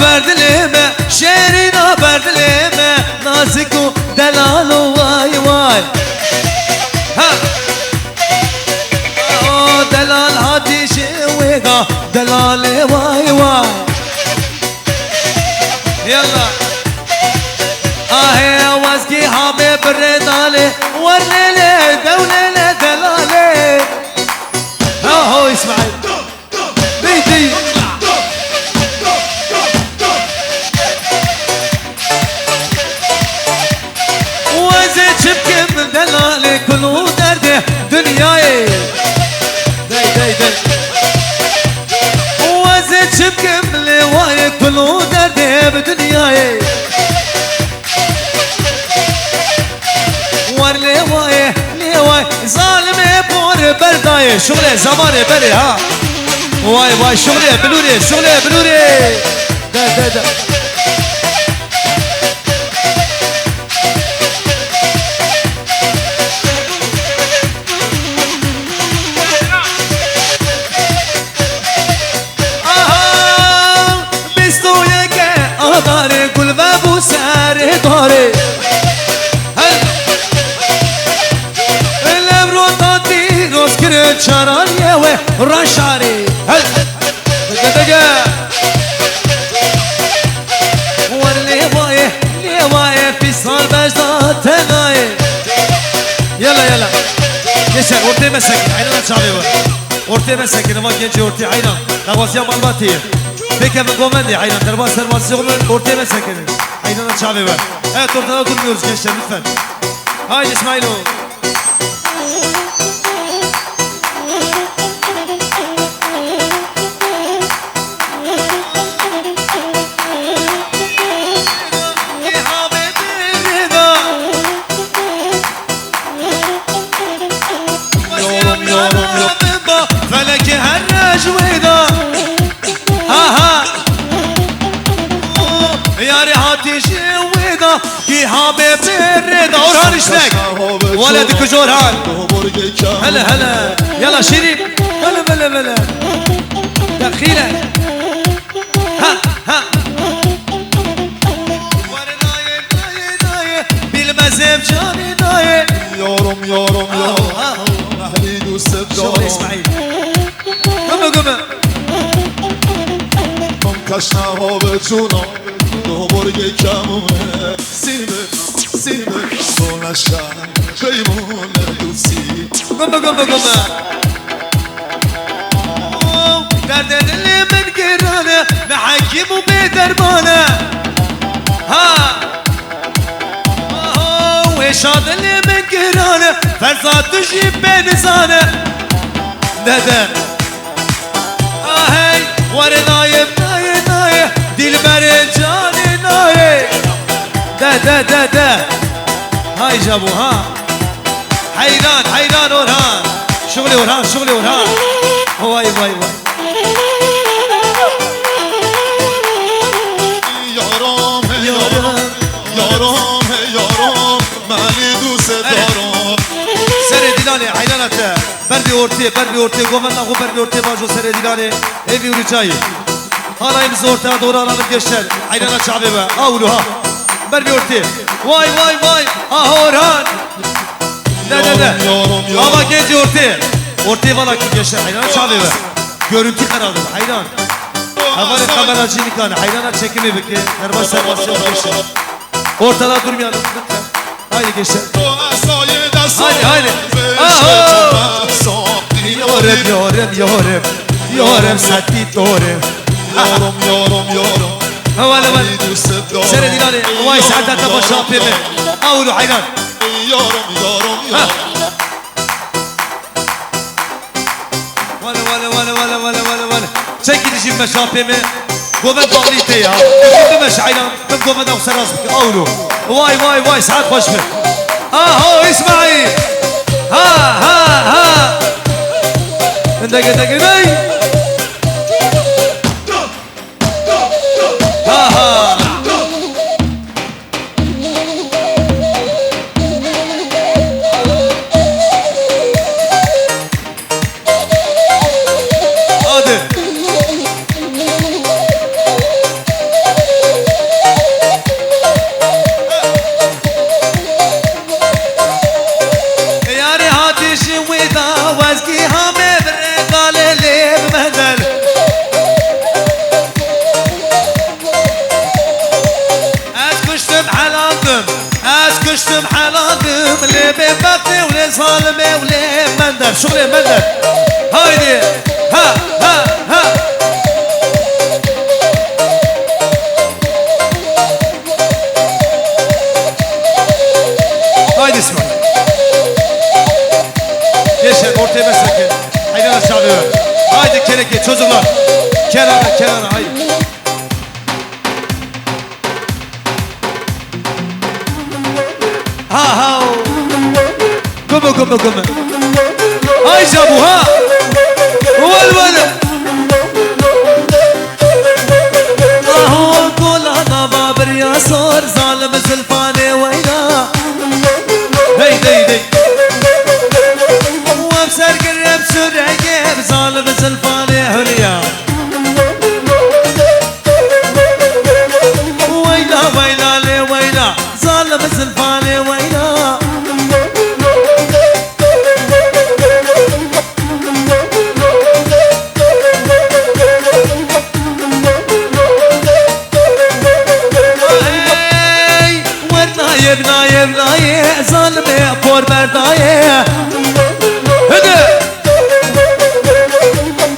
بردلمه شیرینا بردلمه نازکو دلالو وای وای دلال هاتي شويقة دلال واي واي يلا وازقي حامي بالردالي والليلة دولة دلالي هو اسمعي بيتي وازي شبكي من دلالي كله درده دنياي وزيد شبكم لواي كله درده بدنياي ور لواي لواي ظالمي بور برداي شغلي زماني بري ها واي واي شغلي بلوري شغلي بلوري دا داري قل بابو ساري داري الامرو تاتي روز كرت شرار يوه رشاري دقا ورلي وايه لي وايه في صال بجداد تناي يلا يسر ورتي مسكن عينا تشابي ورتي مسكن ما جنجي ورتي عينا نوازيا مالباتي Peki bu komedi aynen terbas sermasyon ortaya mesekenin aynen çabe var. Evet ortada durmuyoruz gençler lütfen. Haydi İsmail oğul. Feleki her rejvida ياري هاتي جويدا كي حبيب الرضا ورهان اشتاق ولدك جورهان هلا يلا شيرين بلا دخيلة ها بالمزيب جاني ناي يورم اهلي دوست شغل اسماعيل قم kaşna hove çuna Doborge kamune Silme Sonaşa Kaymune dusi Gomba Derdedili min girane Nehakimu bederbane Ha Veşadili min girane Ferzat düşüp benizane Neden Ahey Varenayim Dilberin cani naye De Hay Cabu ha Hayran Orhan Şugli Orhan Vay Yaram Mali duse daram Sere dilane hayranate Berdi ortaya Gomenla go berdi ortaya Bajo sere dilane Evi uricayı Halayımızı ortaya doğru alalım gençler. Aynana çabe be. Avlu ha. Ver bir ortaya. Vay. Ah Orhan. De. Ama genci ortaya. Ortaya valla ki gençler. Aynana çabe be. Görüntü kanalı. Hayran. Havale kameracılık kanı. Hayrana çekimi bekle. Nervas servasyon gençler. Ortada durmayalım lütfen. Haydi gençler. Haydi. Yorem sati torem. Yorum. Havale. Sere dilane. Vay saadete başa apime. Avlu hayran. Yorum. Vale. Çek gidişim meşapemi. Gomen bağlıydı ya. Ökündü meşaylan. Ben gomeden serastık. Avlu. Vay. Saat hoş mu? Aho İsmail. Ha. Dege. Ha. Hadi. ظالمه وليه مندر شغلي مندر هايدي ها ها ها هايدي اسمع Yaşar ortaya mesleki Aynen aşağı diyor Haydi kereke çocuklar Kenara kenara haydi Ha ha Gumu gumu gumu Hay Cabu ha Vel vel Ahu kulana babir ya sor Zalim zülfane veyna Hey hey hey Sergirem süreyim zalim zülfane hülya Veyla veyla le veyla zalim zülfane veyla Hey vernaye vernaye vernaye zalime por berdaye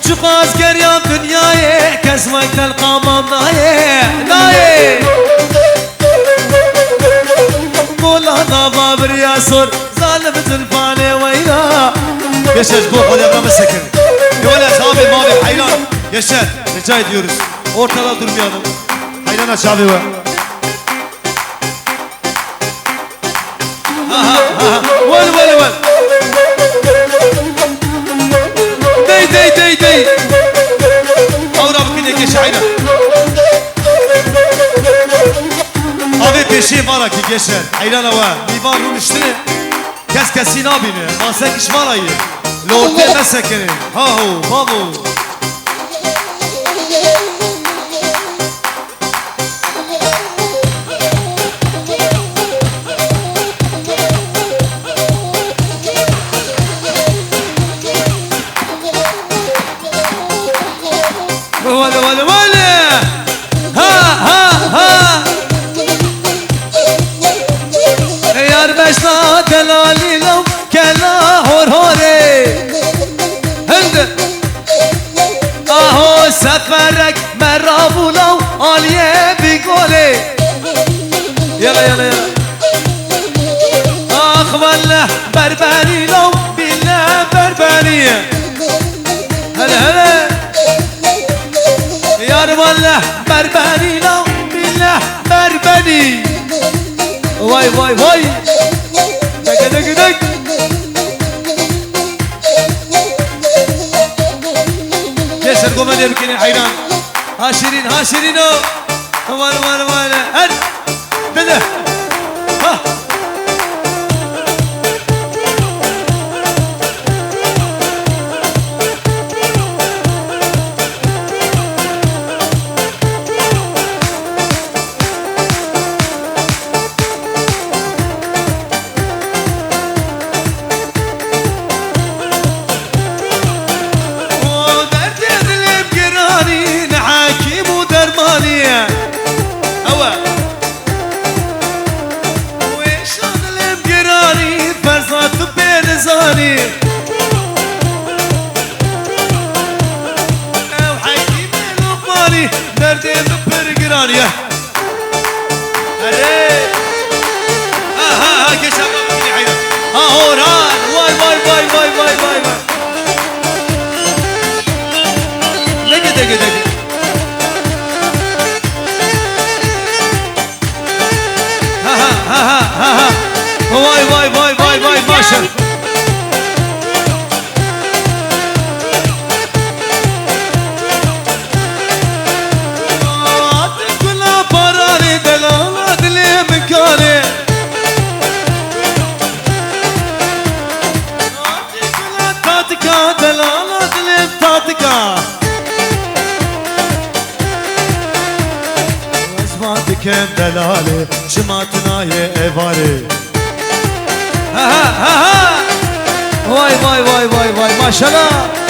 Çıkaz geryan dünyaya Kesmektel kamam naye Naye Kulana babir ya sor Zalim zülfane veyna Yaşar bu kolyakramı sekin Yola sahibi mavi hayran Yaşar rica ediyoruz Ortada durmayalım Hayran aç abi var Ha ha ha Vel vel vel Dey dey dey Avra bugün de geç aynen Abi peşi var ki geçer Aynen hava Divanın üstüne Kes kesin abini Masek iş var ayı Lorte mesekeni Ha hu babu Vale vale vale Ha ha ha Yar beşna delalilam Kela hor hore Hende Aho seferek merrabulam Aliye bigole Yala yala yala Ah valle berberilam Billah berberiye Hele hele Yar vallah berberi la billah berberi Vay vay vay Dek dek dek Yaşar Gomen bikini hayran Haşirin haşirin o Var var var Hadi Dede Ha Derdim pergiran ya Hadi Ha ha ha geç abla beni hayran Ha Orhan Vay vay vay vay vay vay vay Dege dege dege Ha ha ha ha ha ha Vay vay vay vay vay maşallah Kem delale Şımatına ye evare Ha ha ha ha Vay vay vay vay vay maşallah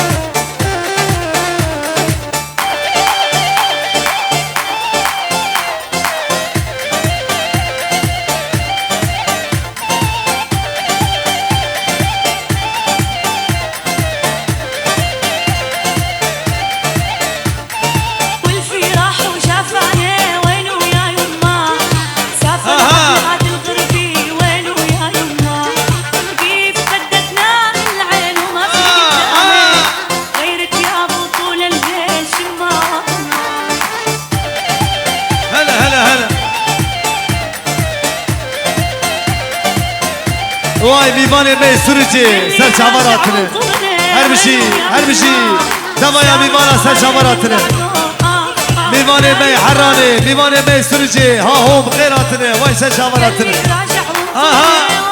Vay Mivane Bey sürücü sen çavaratını. Her bir şey Devaya Mivana sen çavaratını. Mivane Bey harrani Mivane Bey sürücü ha hom gayratını. Vay sen çavaratını. Aha